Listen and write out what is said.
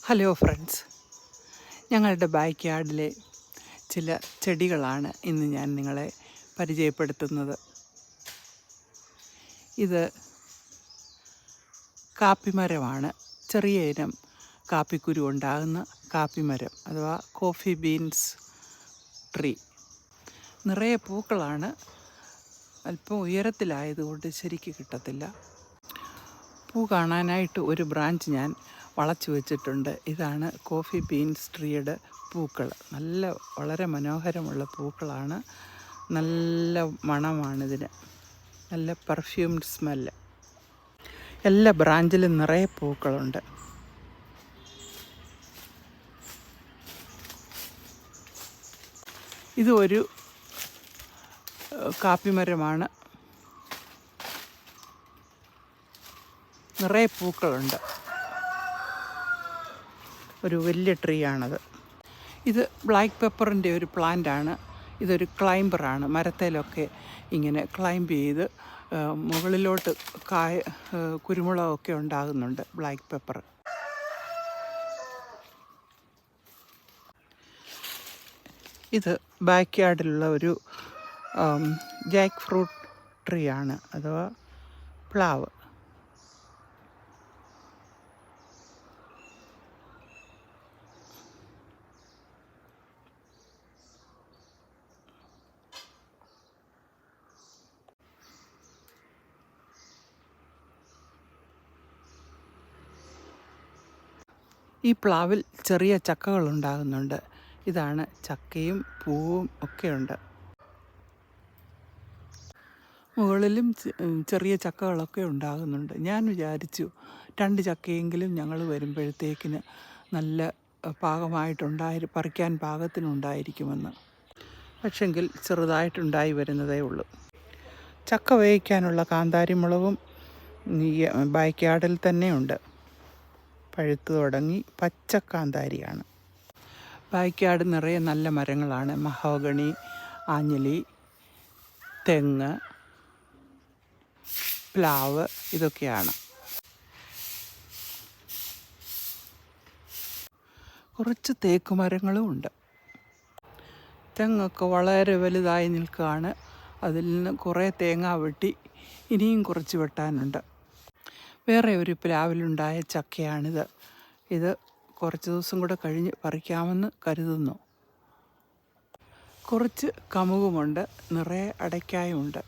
Hello friends, ഞങ്ങളുടെ back യാർഡിലെ ചില ചെടികളാണ് ഇന്ന് ഞാൻ നിങ്ങളെ പരിചയപ്പെടുത്തുന്നത്. ഇത് കാപ്പിമരമാണ്. ചെറിയ ഇനം കാപ്പിക്കുരു ഉണ്ടാകുന്ന കാപ്പിമരം അഥവാ കോഫി ബീൻസ് ട്രീ. നിറയെ പൂക്കളാണ്. അല്പം ഉയരത്തിലായതുകൊണ്ട് ശരിക്ക് കിട്ടത്തില്ല. പൂ കാണാനായിട്ട് ഒരു ബ്രാഞ്ച് ഞാൻ വളച്ചു വെച്ചിട്ടുണ്ട്. ഇതാണ് കോഫി ബീൻസ് ട്രീയുടെ പൂക്കൾ. വളരെ മനോഹരമുള്ള പൂക്കളാണ്. നല്ല മണമാണിതിന്, നല്ല പെർഫ്യൂംഡ് സ്മെല്ല്. എല്ലാ ബ്രാഞ്ചിലും നിറയെ പൂക്കളുണ്ട്. ഇത് ഒരു കാപ്പിമരമാണ്. നിറയെ പൂക്കളുണ്ട്. ഒരു വലിയ ട്രീ ആണത്. ഇത് ബ്ലാക്ക് പെപ്പറിൻ്റെ ഒരു പ്ലാന്റാണ്. ഇതൊരു ക്ലൈംബറാണ്. മരത്തേലൊക്കെ ഇങ്ങനെ ക്ലൈംബ് ചെയ്ത് മുകളിലോട്ട് കുരുമുളകൊക്കെ ഉണ്ടാകുന്നുണ്ട് ബ്ലാക്ക് പെപ്പർ. ഇത് ബാക്ക് യാർഡിലുള്ള ഒരു ജാക്ക് ഫ്രൂട്ട് ട്രീ ആണ്, അഥവാ പ്ലാവ്. ഈ പ്ലാവിൽ ചെറിയ ചക്കകൾ ഉണ്ടാകുന്നുണ്ട്. ഇതാണ് ചക്കയും പൂവും ഒക്കെയുണ്ട്. മുകളിലും ചെറിയ ചക്കകളൊക്കെ ഉണ്ടാകുന്നുണ്ട്. ഞാൻ വിചാരിച്ചു 2 ചക്കയെങ്കിലും ഞങ്ങൾ വരുമ്പോഴത്തേക്കിന് നല്ല പറിക്കാൻ പാകത്തിനുണ്ടായിരിക്കുമെന്ന്. പക്ഷെങ്കിൽ ചെറുതായിട്ടുണ്ടായി വരുന്നതേ ഉള്ളൂ. ചക്ക വേവിക്കാനുള്ള കാന്താരിമുളകും ഈ ബാക്ക് യാർഡിൽ തന്നെയുണ്ട്. പഴുത്തു തുടങ്ങി. പച്ചക്കാന്താരിയാണ്. ബാക്ക് യാർഡ് നിറയെ നല്ല മരങ്ങളാണ്. മഹോഗണി, ആഞ്ഞിലി, തെങ്ങ്, പ്ലാവ് ഇതൊക്കെയാണ്. കുറച്ച് തേക്ക് മരങ്ങളും ഉണ്ട്. തെങ്ങൊക്കെ വളരെ വലുതായി നിൽക്കുകയാണ്. അതിൽ നിന്ന് കുറേ തേങ്ങ വെട്ടി ഇനിയും കുറച്ച് വെട്ടാനുണ്ട്. വേറെ ഒരു പ്ലാവിലുണ്ടായ ചക്കയാണിത്. ഇത് കുറച്ച് ദിവസം കൂടെ കഴിഞ്ഞ് പറിക്കാമെന്ന് കരുതുന്നു. കുറച്ച് കമുകുമുണ്ട്. നിറയെ അടയ്ക്കായുമുണ്ട്.